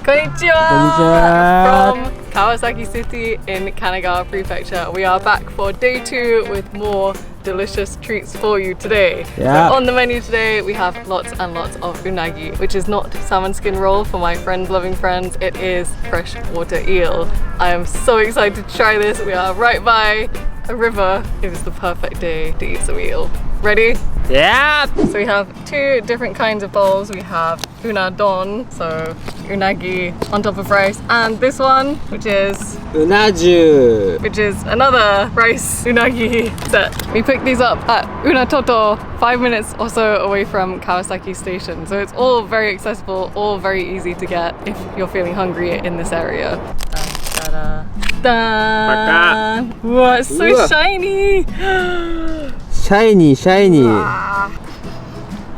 Konnichiwa! From Kawasaki City in Kanagawa Prefecture. We are back for day 2 with more delicious treats for you today. Yeah. So on the menu today we have lots and lots of unagi, which is not salmon skin roll for my friends loving friends, it is freshwater eel. I am so excited to try this. We are right by a river. It is the perfect day to eat some eel. Ready? Yeah! So we have 2 different kinds of bowls. We have Unadon, so unagi on top of rice, and this one, which is Unaju! which is another rice unagi set. We picked these up at Unatoto, 5 minutes or so away from Kawasaki station. So it's all very accessible, all very easy to get if you're feeling hungry in this area. Dun, wow, it's so shiny! Shiny, shiny!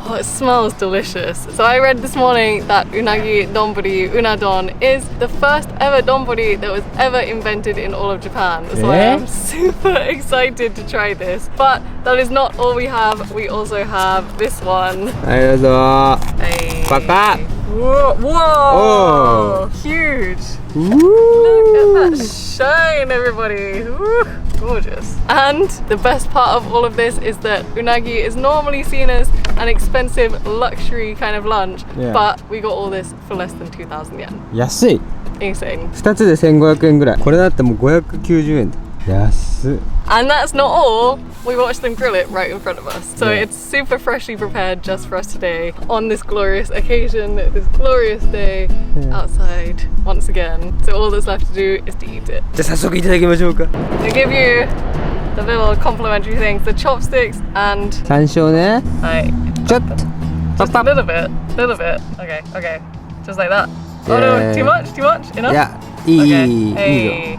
Oh, it smells delicious. So I read this morning that unagi, donburi, unadon is the first ever donburi that was ever invented in all of Japan. So I am super excited to try this. But that is not all we have. We also have this one. Hey. Baka! Whoa! Whoa. Oh. Huge! Woo. Look at that shine, everybody! Woo. Gorgeous. And the best part of all of this is that unagi is normally seen as an expensive luxury kind of lunch, but we got all this for less than 2,000 yen. 安い Insane. 2つで1500円ぐらい。これだってもう590円だ。安い。 And that's not all. We watched them grill it right in front of us. So it's super freshly prepared just for us today on this glorious occasion, this glorious day outside once again. So all that's left to do is to eat it. じゃあ早速いただきましょうか。 They give you the little complimentary things, the chopsticks and... 山椒ね。ちょっと。 Just a little bit. Okay, okay. Just like that. Oh no, too much? Enough? いや、いい、Okay. いい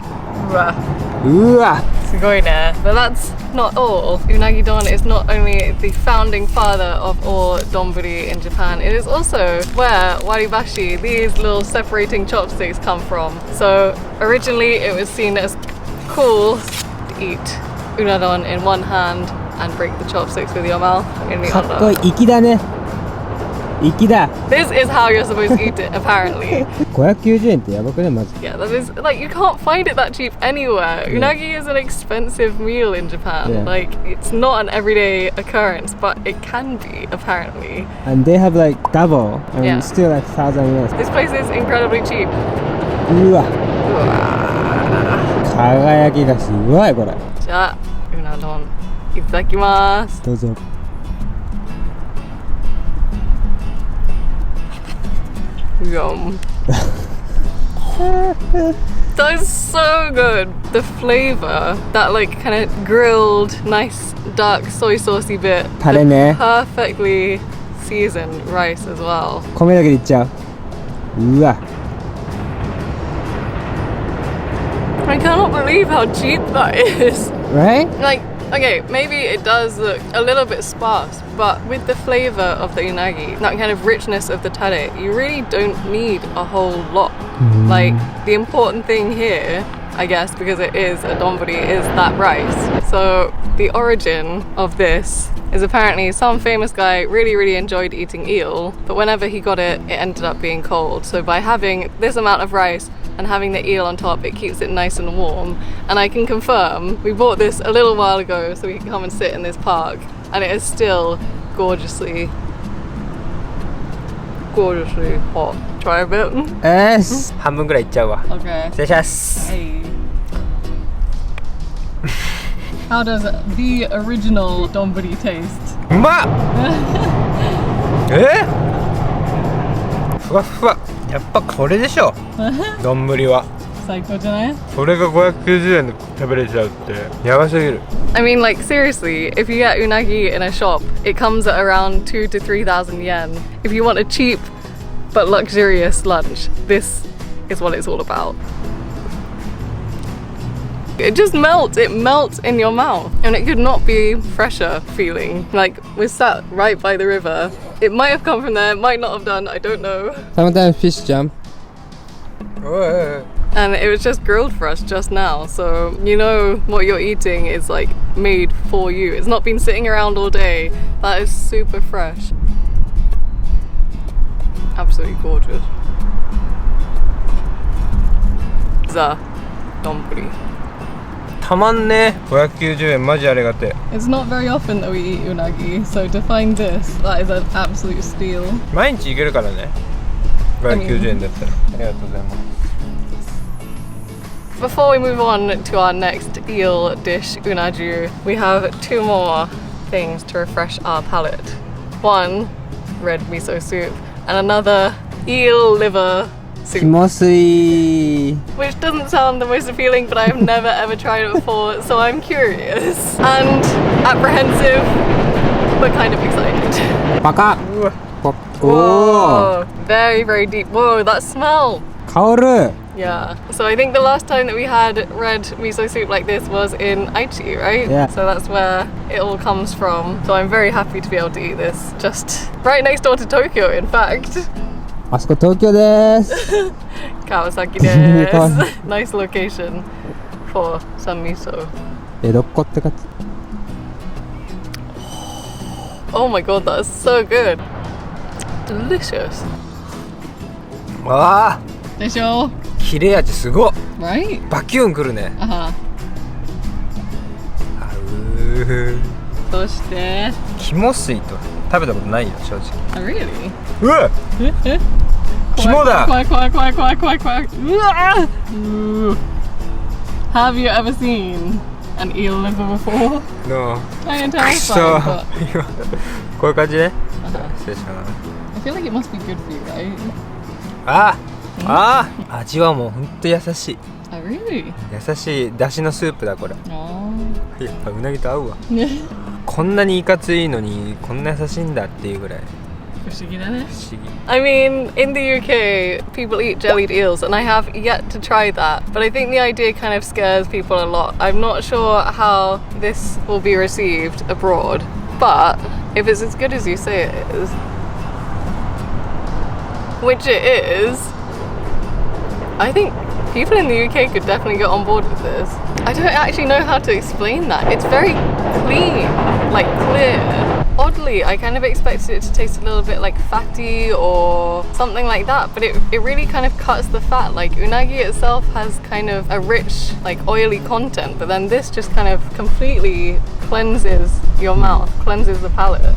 ぞ。 Hey. うわ。 すごいね. But that's not all. Unagi don is not only the founding father of all donburi in Japan, it is also where waribashi, these little separating chopsticks, come from. So originally it was seen as cool to eat unadon in one hand and break the chopsticks with your mouth in the other. かっこいい。粋だね。粋だ。 This is how you're supposed to eat it, apparently. 590円ってやばくね、まず。 Yeah, that is, like, you can't find it that cheap anywhere. Unagi is an expensive meal in Japan. Like, it's not an everyday occurrence, but it can be, apparently. And they have like double and still like 1,000 yen. This place is incredibly cheap. うわ。輝きがすごいこれ。じゃあ、unadonいただきます。どうぞ。Yum. That is so good. The flavor, that like kind of grilled, nice dark soy saucy bit. タレね。 Perfectly seasoned rice as well. 米だけでいっちゃう。うわ。 I cannot believe how cheap that is. Right? Like, okay, maybe it does look a little bit sparse, but with the flavor of the unagi, that kind of richness of the tare, you really don't need a whole lot. Like, the important thing here, I guess, because it is a donburi, is that rice. So the origin of this is apparently some famous guy really enjoyed eating eel, but whenever he got it, it ended up being cold. So by having this amount of rice and having the eel on top, it keeps it nice and warm. And I can confirm, we bought this a little while ago so we can come and sit in this park, and it is still gorgeously hot. Try a bit. 半分ぐらいいっちゃうわ。 Okay. 失礼します。 Hey. How does the original donburi taste? うまっ。ふわふわ。やっぱこれでしょ。丼は。最高じゃない？これが590円で食べれちゃうってやばすぎる。 I mean, like, seriously, if you get unagi in a shop, it comes at around 2,000 to 3,000 yen. If you want a cheap but luxurious lunch, this is what it's all about. It just melts, it melts in your mouth, and it could not be fresher feeling. Like, we're sat right by the river. It might have come from there, might not have done, I don't know. Sometimes fish jump. And it was just grilled for us just now, so you know what you're eating is like made for you. It's not been sitting around all day. That is super fresh. absolutely gorgeous. The donburi. たまんね。590円マジありがてえ。 It's not very often that we eat unagi, so to find this, that is an absolute steal. 毎日いけるからね。590円だったら。ありがとうございます。Before we move on to our next eel dish, Unaju, we have 2 more things to refresh our palate. One, red miso soup, and another eel liver soup. キモスイ Which doesn't sound the most appealing, but I have never ever tried it before, so I'm curious and apprehensive, but kind of excited. パカうわ。おお Whoa, very, very deep. Whoa, that smell. 香る Yeah. So I think the last time that we had red miso soup like this was in Aichi, right? Yeah. So that's where it all comes from. So I'm very happy to be able to eat this. Just right next door to Tokyo, in fact. あそこ東京です Kawasaki desu. Nice location for some miso. 江戸っ子って感じ Oh my god, that's so good. Delicious. わあ。 Desho? 切れ味すごっ。 Right? バキュンくるね。 Uh-huh. あうー。そして肝水と食べたことないよ正直。 Oh, really? うわ。肝だ。怖い怖い怖い怖い怖い怖い。うわー。Have you ever seen an eel liver before? No. Kind of くそ terrifying, but 今こういう感じね。失礼します。 I feel like it must be good for you, right? ああ、味はもうほんと優しい。 Oh, really? 優しいだしのスープだこれ。 Oh. やっぱうなぎと合うわ。こんなにいかついのにこんな優しいんだっていうぐらい不思議。 I mean, in the UK, people eat jellied eels, and I have yet to try that. But I think the idea kind of scares people a lot. I'm not sure how this will be received abroad, but if it's as good as you say it is, which it is, I think people in the UK could definitely get on board with this. I don't actually know how to explain that. It's very clean, like clear. Oddly, I kind of expected it to taste a little bit like fatty or something like that, but it really kind of cuts the fat. Like unagi itself has kind of a rich, like oily content, but then this just kind of completely cleanses your mouth, cleanses the palate.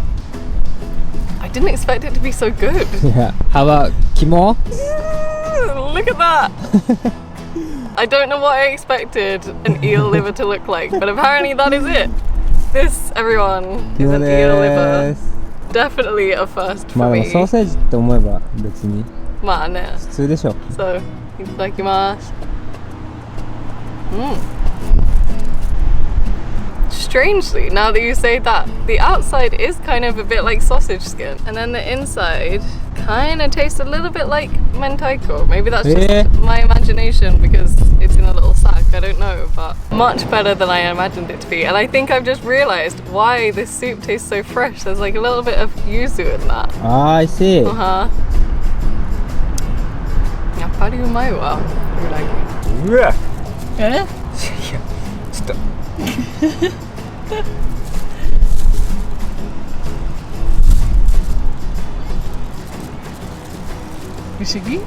I didn't expect it to be so good. Yeah. How about 肝 Look at that! I don't know what I expected an eel liver to look like, but apparently that is it. This, everyone, is an eel liver. Definitely a first ま for あでも me. ソーセージって思えば別にまあね。普通でしょ So, いただきます。Strangely, now that you say that, the outside is kind of a bit like sausage skin, and then the inside kind of tastes a little bit like mentaiko. Maybe that's just my imagination because it's in a little sack, I don't know, but much better than I imagined it to be. And I think I've just realized why this soup tastes so fresh. There's like a little bit of yuzu in that. Ah, I see. やっぱりうまいわ、うなぎ。うわ。え？いやちょっと不思議？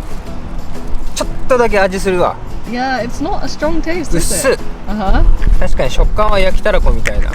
ちょっとだけ味するわ。 Yeah, it's not a strong taste, うっ is す it? 確かに食感は焼きたらこみたいな、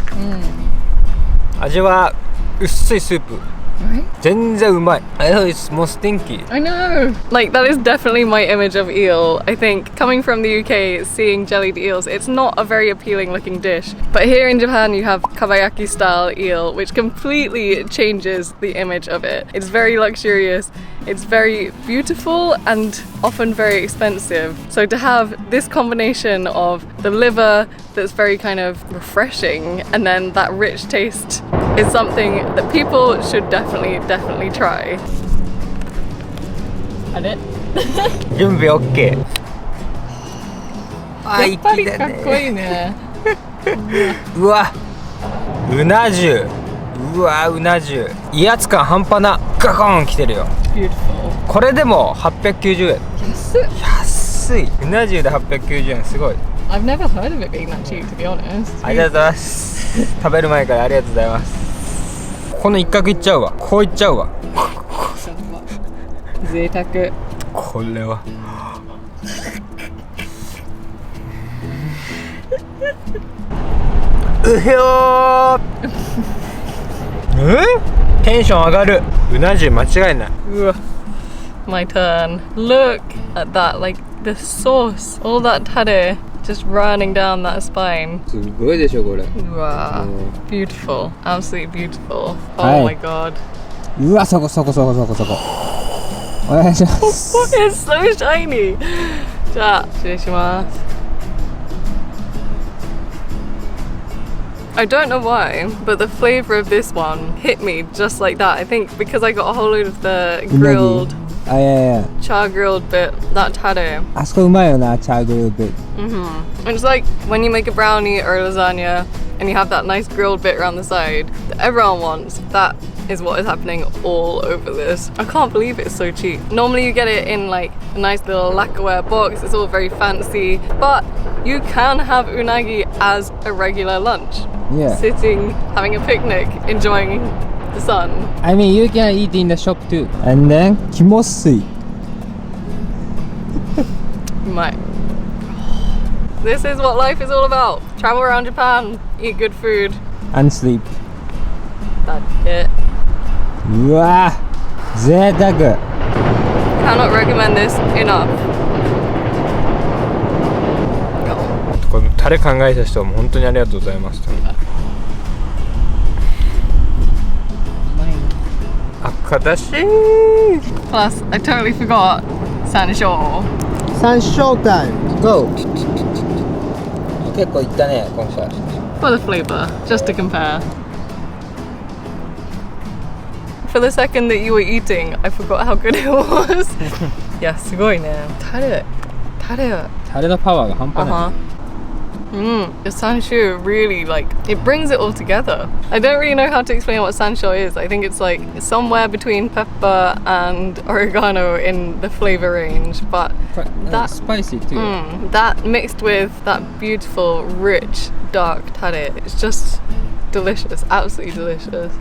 味は薄いスープ Right? 全然うまい。I know it's more stinky. I know! Like, that is definitely my image of eel. I think coming from the UK, seeing jellied eels, it's not a very appealing looking dish. But here in Japan, you have Kawasaki style eel, which completely changes the image of it. It's very luxurious, it's very beautiful, and often very expensive. So to have this combination of the liver that's very kind of refreshing, and then that rich taste is something that people should definitely try. あれ？準備 OK。あ、やっぱり粋だかっこいいね。ね。うわ、うな重。うわ、うな重。威圧感半端な。ガコーン来てるよ。Beautiful. これでも890円。安っ。安い。うな重で890円すごい。I've never heard of it being that cheap, to be honest. ありがとうございます。食べる前からありがとうございます。この一角いっちゃうわ。こういっちゃうわ。贅沢。これはうひょーテンション上がる。うな重間違いない。 My turn. Look at that, like the sauce, all that tare just running down that spine. すごいでしょこれ。 Wow, beautiful, absolutely beautiful. Oh Hi. my god. うわ、そこ。お願いします。 It's so shiny. じゃあ、失礼します。I don't know why, but the flavor of this one hit me just like that. I think because I got a whole load of the grilled, あ、いや。 char grilled bit, that tare. あそこうまいよな、チャーグルベ。 It's like when you make a brownie or a lasagna and you have that nice grilled bit around the side that everyone wants. That is what is happening all over this. I can't believe it's so cheap. Normally you get it in like a nice little lacquerware box. It's all very fancy, but you can have unagi as a regular lunch. Yeah. Sitting, having a picnic, enjoying the sun. I mean, you can eat in the shop too. And then, 肝水。 My. This is what life is all about. Travel around Japan, eat good food. And sleep. That's it. うわぁ、贅沢。 Cannot recommend this enough. このタレ考えた人はもう本当にありがとうございます。赤だし。 Plus, I totally forgot Sansho. 山椒タイム。GO。結構いったね、今回。 For the flavor, just to compare. For the second that you were eating, I forgot how good it was. Yeah, すごいね。タレ。タレのパワーが半端ない。The sansho really like it brings it all together. I don't really know how to explain what sansho is. I think it's like somewhere between pepper and oregano in the flavor range, but that spicy too. that mixed with that beautiful, rich, dark tare, it's just delicious, absolutely delicious.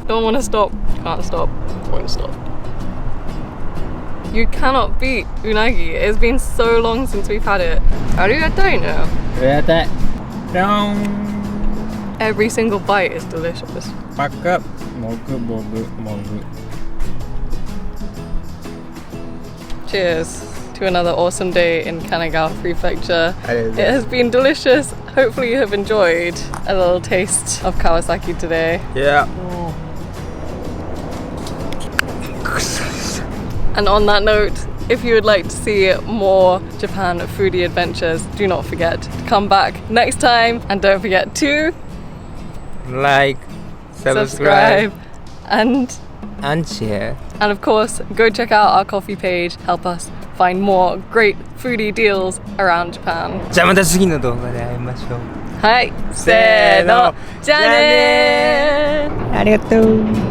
Don't want to stop, can't stop, won't stop. You cannot beat unagi. It's been so long since we've had it. Arigatai no. Arigatai. Down. Every single bite is delicious. Back up. Mogu. Cheers to another awesome day in Kanagawa Prefecture. It has been delicious. Hopefully you have enjoyed a little taste of Kawasaki today. Yeah. And on that note, if you would like to see more Japan foodie adventures, do not forget to come back next time. And don't forget to Like, subscribe, and share. And of course, go check out our coffee page. Help us find more great foodie deals around Japan. じゃあまた次の動画で会いましょう。はい、せーの、じゃあねー。ありがとう。